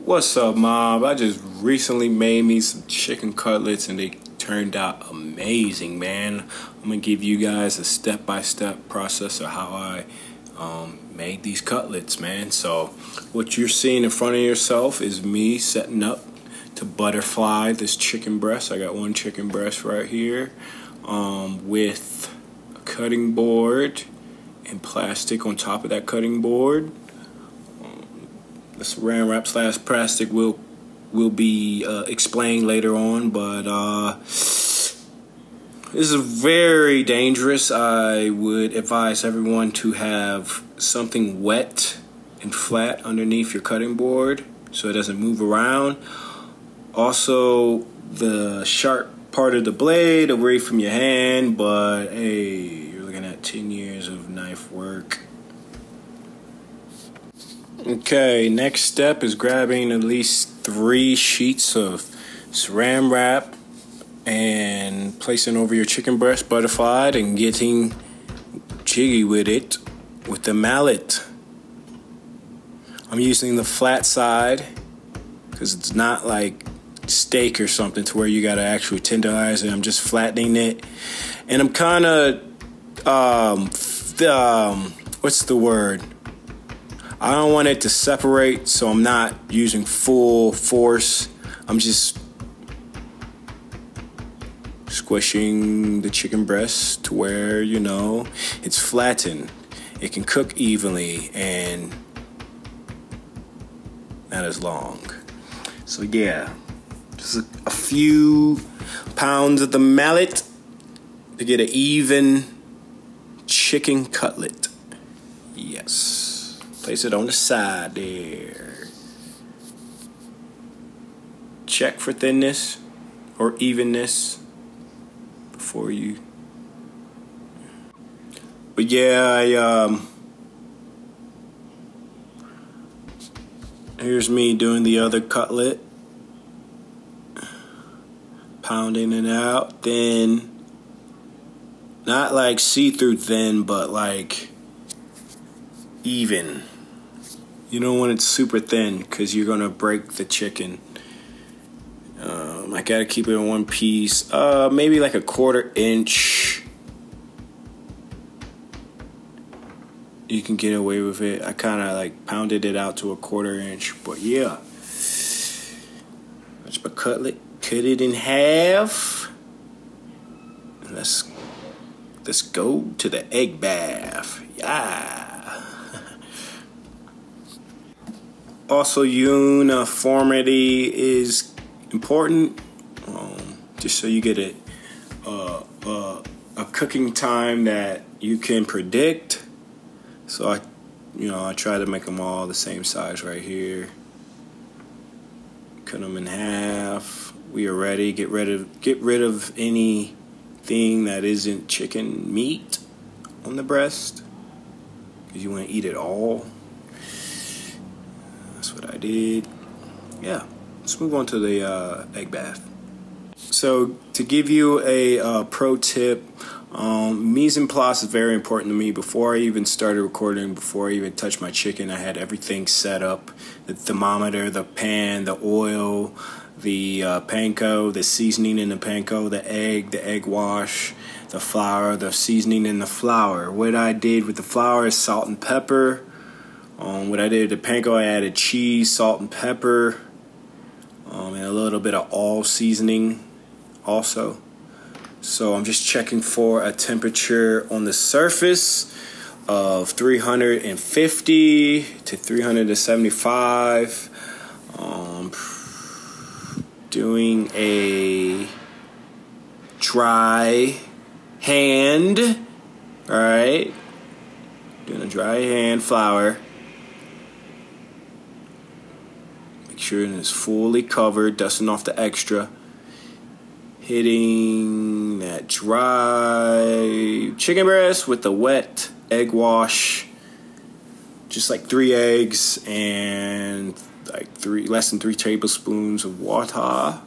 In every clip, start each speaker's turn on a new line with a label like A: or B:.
A: What's up, Mob? I just recently made me some chicken cutlets and they turned out amazing, man. I'm gonna give you guys a step-by-step process of how I made these cutlets, man. So what you're seeing in front of yourself is me setting up to butterfly this chicken breast. I got one chicken breast right here with a cutting board and plastic on top of that cutting board. The saran wrap / plastic will be explained later on, but this is very dangerous. I would advise everyone to have something wet and flat underneath your cutting board so it doesn't move around. Also, the sharp part of the blade away from your hand, but hey, you're looking at 10 years of knife work. Okay, next step is grabbing at least 3 sheets of saran wrap and placing over your chicken breast butterflied and getting jiggy with it with the mallet. I'm using the flat side because it's not like steak or something to where you gotta actually tenderize it. I'm just flattening it, and I'm kind of what's the word? I don't want it to separate, so I'm not using full force. I'm just squishing the chicken breast to where, you know, it's flattened. It can cook evenly and not as long. So yeah, just a few pounds of the mallet to get an even chicken cutlet. Yes. Place it on the side there. Check for thinness or evenness before you. But yeah, here's me doing the other cutlet. Pounding it out thin. Not like see-through thin, but like even. You don't want it super thin because you're gonna break the chicken. I gotta keep it in one piece. Maybe like a 1/4 inch. You can get away with it. I kind of like pounded it out to a 1/4 inch, but yeah. That's my cutlet. Cut it in half. Let's go to the egg bath. Yeah. Also, uniformity is important, just so you get a cooking time that you can predict. So I try to make them all the same size right here. Cut them in half. We are ready. Get rid of anything that isn't chicken meat on the breast, because you want to eat it all. That's what I did. Yeah, let's move on to the egg bath. So to give you a pro tip, mise en place is very important to me. Before I even started recording, before I even touched my chicken, I had everything set up: the thermometer, the pan, the oil, the panko, the seasoning in the panko, the egg wash, the flour, the seasoning in the flour. What I did with the flour is salt and pepper. What I did with the panko, I added cheese, salt, and pepper, and a little bit of all seasoning also. So I'm just checking for a temperature on the surface of 350 to 375. Doing a dry hand, all right? Doing a dry hand flour. Make sure it's fully covered, dusting off the extra. Hitting that dry chicken breast with the wet egg wash. Just like 3 eggs and like less than 3 tablespoons of water,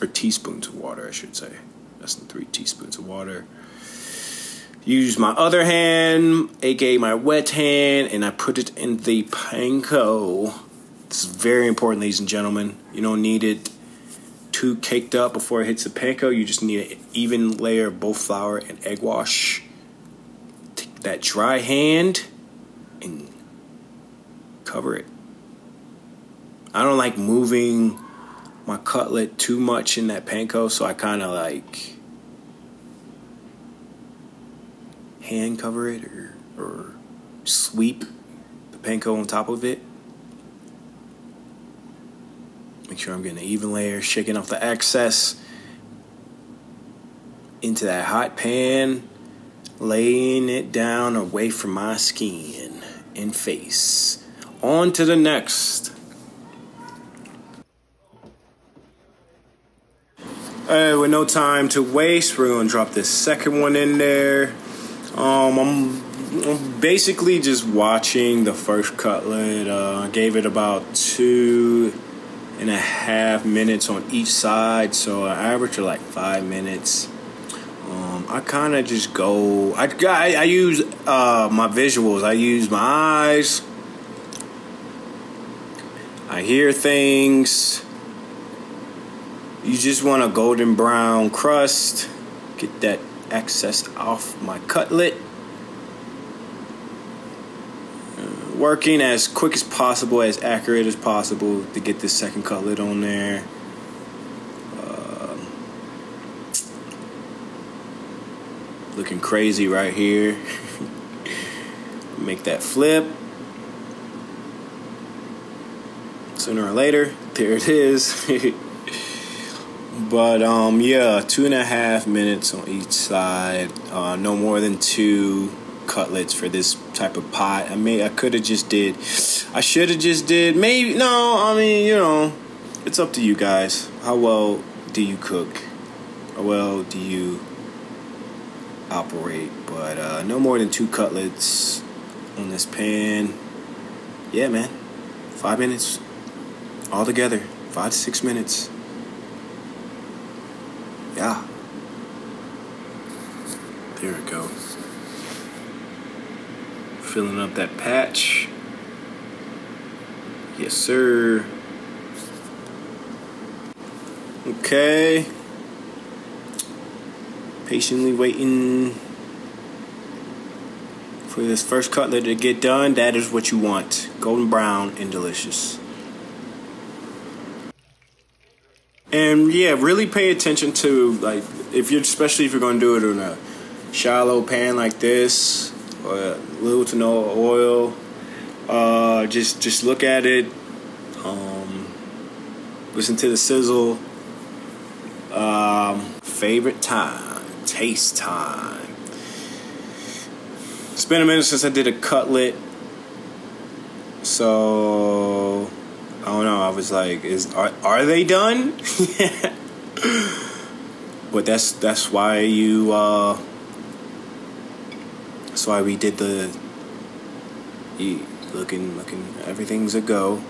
A: or teaspoons of water, I should say. Less than 3 teaspoons of water. Use my other hand, aka my wet hand, and I put it in the panko This is very important, ladies and gentlemen. You don't need it too caked up before it hits the panko. You just need an even layer of both flour and egg wash. Take that dry hand and cover it. I don't like moving my cutlet too much in that panko, so I kind of like hand cover it or sweep the panko on top of it. Make sure I'm getting an even layer, shaking off the excess into that hot pan, laying it down away from my skin and face. On to the next. Alright, with no time to waste, we're gonna drop this second one in there. I'm basically just watching the first cutlet. I gave it about 2.5 minutes on each side, so I average like 5 minutes. I kind of just go. I use my visuals. I use my eyes. I hear things. You just want a golden brown crust. Get that excess off my cutlet. Working as quick as possible, as accurate as possible to get this second cutlet on there. Looking crazy right here. Make that flip. Sooner or later, there it is. But yeah, 2.5 minutes on each side. No more than 2 cutlets for this type of pot. I should have just did, maybe, no, I mean, you know, it's up to you guys. How well do you cook? How well do you operate? But no more than 2 cutlets on this pan. Yeah, man, 5 minutes altogether, 5 to 6 minutes. Yeah, there we go. Filling up that patch. Yes, sir. Okay. Patiently waiting for this first cutlet to get done. That is what you want. Golden brown and delicious. And yeah, really pay attention to, like, especially if you're going to do it in a shallow pan like this, or little to no oil. Just look at it. Listen to the sizzle. Favorite time, taste time. It's been a minute since I did a cutlet, so I don't know. I was like, are they done? But that's why you that's why we did the looking everything's a go.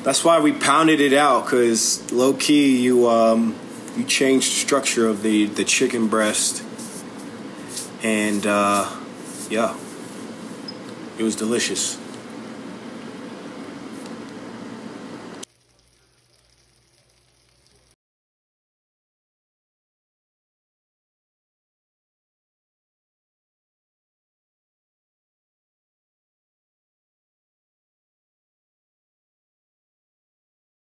A: That's why we pounded it out, because low key you changed the structure of the chicken breast, and yeah, it was delicious.